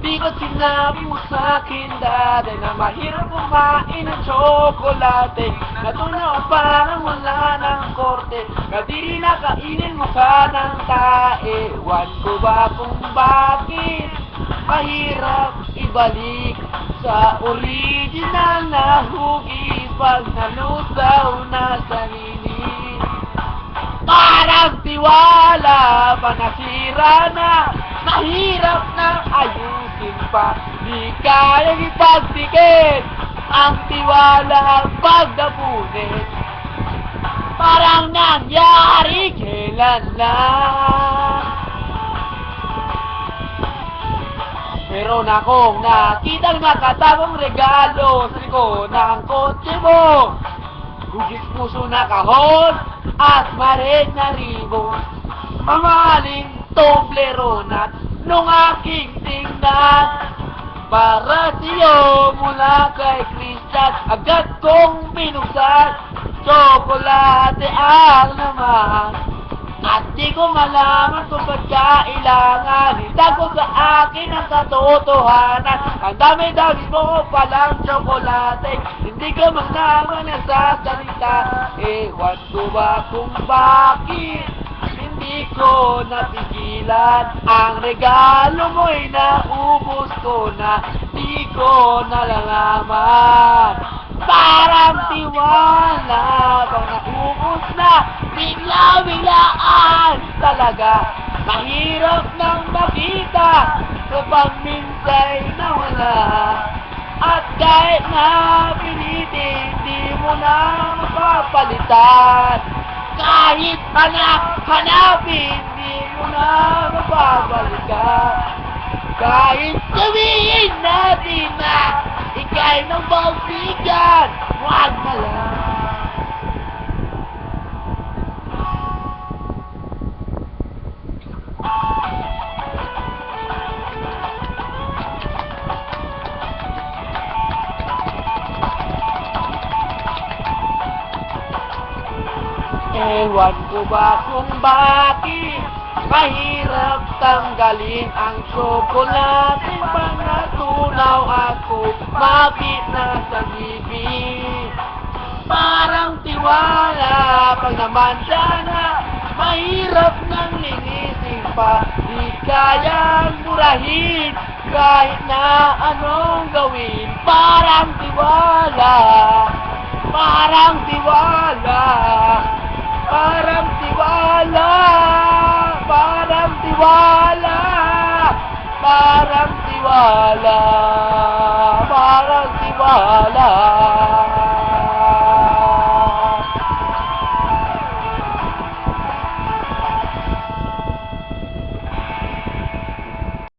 Di ko sinabi mo sa'kin dati na mahirap kumain ng tsokolate. Natunaw parang wala ng korte, kadiri na kainin mo ka ng tae. Ewan ko ba kung bakit mahirap ibalik sa original na hugis pag nalusaw na sa linis. Parang tiwala pa nasira na, mahirap na ayusin pa, di kayang ipagdikit ang tiwala pagdapunin. Parang nangyari kailan lang. Meron akong nakitang nakatagong regalo sa likod ng kotse mo. Hugis puso na kahon at mared na ribon, mamahaling Toblerone at nung aking tingnan. Para sa'yo mula kay Christian, agad kong binuksan. Tsokolate ang laman at di ko malaman kung ba't kailangan itago sa akin ang katotohanan. Ang dami-dami mo palang tsokolate, hindi ka man naman nasasalita. Ewan ko ba kung bakit hindi ko napigilan. Ang regalo mo'y naubos ko na, di ko nalalaman. Parang tiwala pag naubos na, bigla-biglaan talaga. Mahirap nang makita kapag minsa'y nawala. At kahit na pilitin, di mo na mapapalitan. Kahit hanapin, di mo na mapapalitan. Kahit sabihin natin na ika'y nang bausigan, wag na lang. Ewan ko ba kung bakit mahirap tanggalin ang tsokolate pag natunaw ako, mapit na sa bibig. Parang tiwala pag naman siya na, mahirap nang linisin pa, di kayang murahin kahit na anong gawin. Parang tiwala, parang tiwala, parang tiwala, parang tiwala, parang tiwala, parang tiwala.